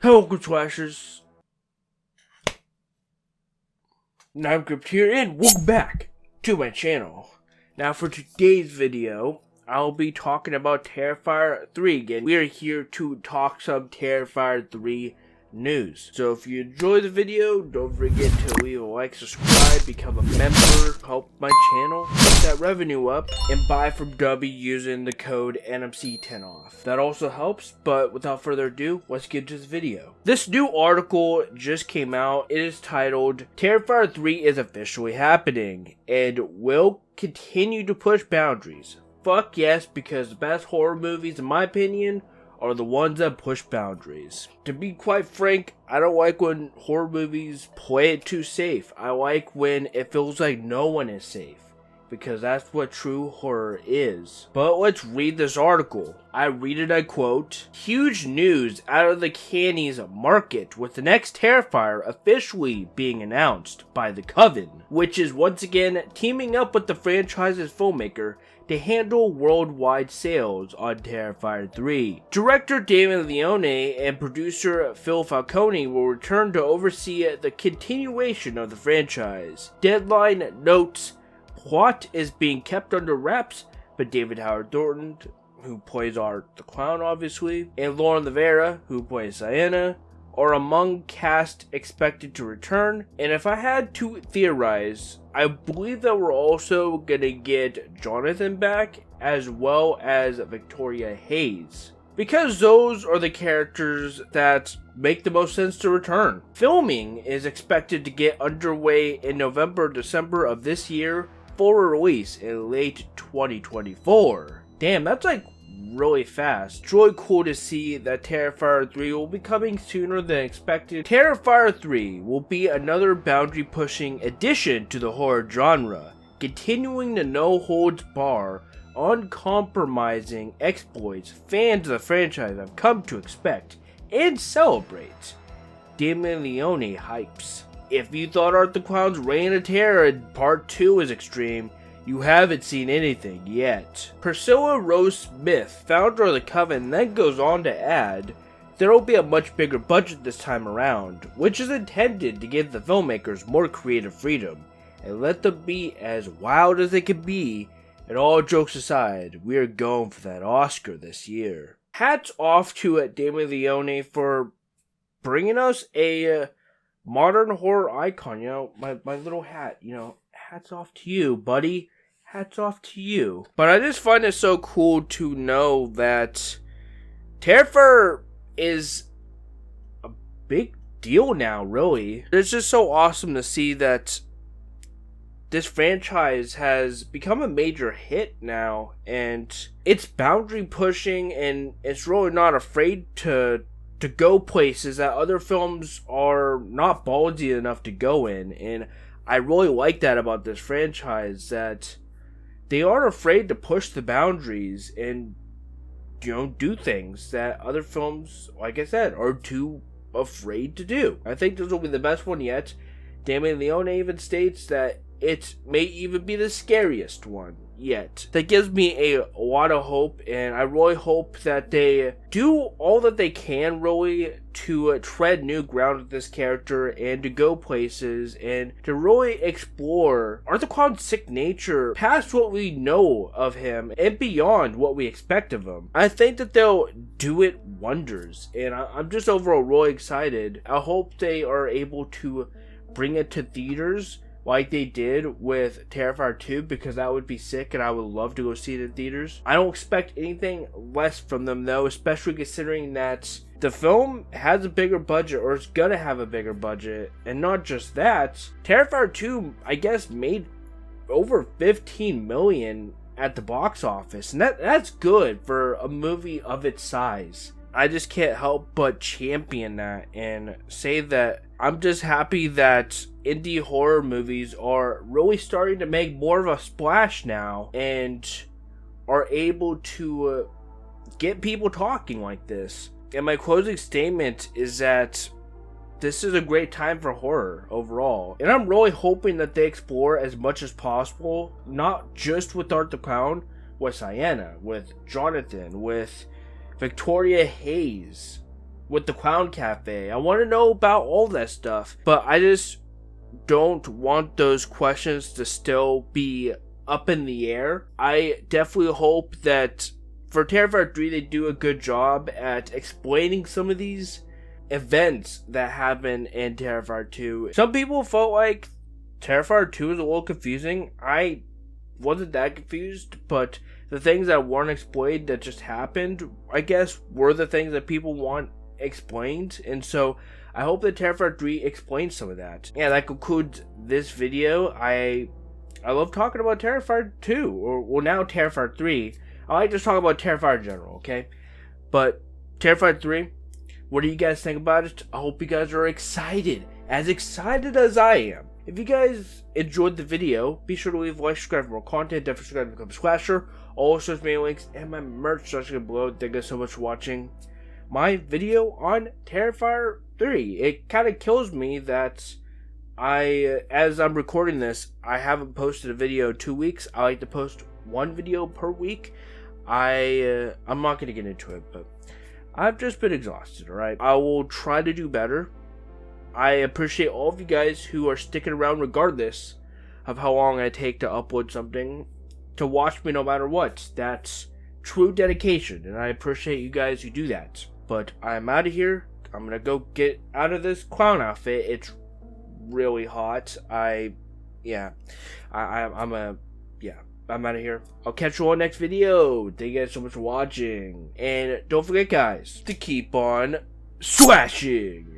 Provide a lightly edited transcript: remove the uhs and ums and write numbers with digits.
Hello, good slashers. Now I'm Gripped here, and welcome back to my channel. Now for today's video, I'll be talking about Terrifier 3 again. We are here to talk some Terrifier 3 news. So if you enjoy the video, don't forget to leave a like, subscribe, become a member, help my channel, get that revenue up, and buy from W using the code NMC10 off. That also helps, but without further ado, let's get to this video. This new article just came out. It is titled, Terrifier 3 is officially happening, and will continue to push boundaries. Fuck yes, because the best horror movies, in my opinion, are the ones that push boundaries. To be quite frank, I don't like when horror movies play it too safe. I like when it feels like no one is safe, because that's what true horror is. But let's read this article. I read it, I quote, "Huge news out of the cannies market with the next Terrifier officially being announced by the Coven, which is once again teaming up with the franchise's filmmaker to handle worldwide sales on Terrifier 3. Director David Leone and producer Phil Falcone will return to oversee the continuation of the franchise. Deadline notes, plot is being kept under wraps, but David Howard Thornton, who plays Art the Clown obviously, and Lauren Rivera, who plays Sienna, are among cast expected to return. And if I had to theorize, I believe that we're also gonna get Jonathan back, as well as Victoria Hayes, because those are the characters that make the most sense to return. Filming is expected to get underway in November, December of this year for release in late 2024. Damn, that's like really fast. It's really cool to see that Terrifier 3 will be coming sooner than expected. Terrifier 3 will be another boundary pushing addition to the horror genre, continuing the no holds bar, uncompromising exploits fans of the franchise have come to expect and celebrate. Damon Leone hypes. If you thought Art the Clown's Reign of Terror in Part 2 is extreme, you haven't seen anything yet. Priscilla Rose Smith, founder of the Coven, then goes on to add, there will be a much bigger budget this time around, which is intended to give the filmmakers more creative freedom, and let them be as wild as they can be, and all jokes aside, we are going for that Oscar this year. Hats off to Damon Leone for bringing us a modern horror icon, my little hat, hats off to you, buddy. Hats off to you. But I just find it so cool to know that Terrifier is a big deal now, really. It's just so awesome to see that this franchise has become a major hit now, and it's boundary pushing, and it's really not afraid to go places that other films are not ballsy enough to go in. And I really like that about this franchise, that they aren't afraid to push the boundaries and, do things that other films, like I said, are too afraid to do. I think this will be the best one yet. Damon Leone even states that it may even be the scariest one yet. That gives me a lot of hope, and I really hope that they do all that they can, really, to tread new ground with this character and to go places and to really explore Art the Clown's sick nature past what we know of him and beyond what we expect of him. I think that they'll do it wonders, and I'm just overall really excited. I hope they are able to bring it to theaters like they did with Terrifier 2, because that would be sick and I would love to go see it in theaters. I don't expect anything less from them though, especially considering that the film has a bigger budget, or it's gonna have a bigger budget. And not just that, Terrifier 2, I guess, made over 15 million at the box office, and that's good for a movie of its size. I just can't help but champion that and say that I'm just happy that indie horror movies are really starting to make more of a splash now and are able to get people talking like this. And my closing statement is that this is a great time for horror overall. And I'm really hoping that they explore as much as possible, not just with Art the Clown, with Sienna, with Jonathan, with Victoria Hayes, with the Clown Cafe. I want to know about all that stuff, but I just don't want those questions to still be up in the air. I definitely hope that for Terrifier 3 they do a good job at explaining some of these events that happen in Terrifier 2. Some people felt like Terrifier 2 is a little confusing. I wasn't that confused, but the things that weren't explained that just happened, I guess, were the things that people want explained. And so I hope that Terrifier 3 explains some of that. Yeah, that concludes this video. I love talking about Terrifier 2, or well, now Terrifier 3. I like to talk about Terrifier in general, okay? But Terrifier 3, what do you guys think about it? I hope you guys are excited as I am. If you guys enjoyed the video, be sure to leave a like, subscribe for more content, definitely subscribe to become a Splasher. All social media links and my merch section below. Thank you guys so much for watching my video on Terrifier 3. It kind of kills me that as I'm recording this, I haven't posted a video in 2 weeks. I like to post one video per week. I'm not going to get into it, but I've just been exhausted, alright? I will try to do better. I appreciate all of you guys who are sticking around regardless of how long I take to upload something, to watch me no matter what. That's true dedication, and I appreciate you guys who do that. But I'm out of here. I'm gonna go get out of this clown outfit. It's really hot. I'm out of here. I'll catch you all next video. Thank you guys so much for watching. And don't forget, guys, to keep on slashing.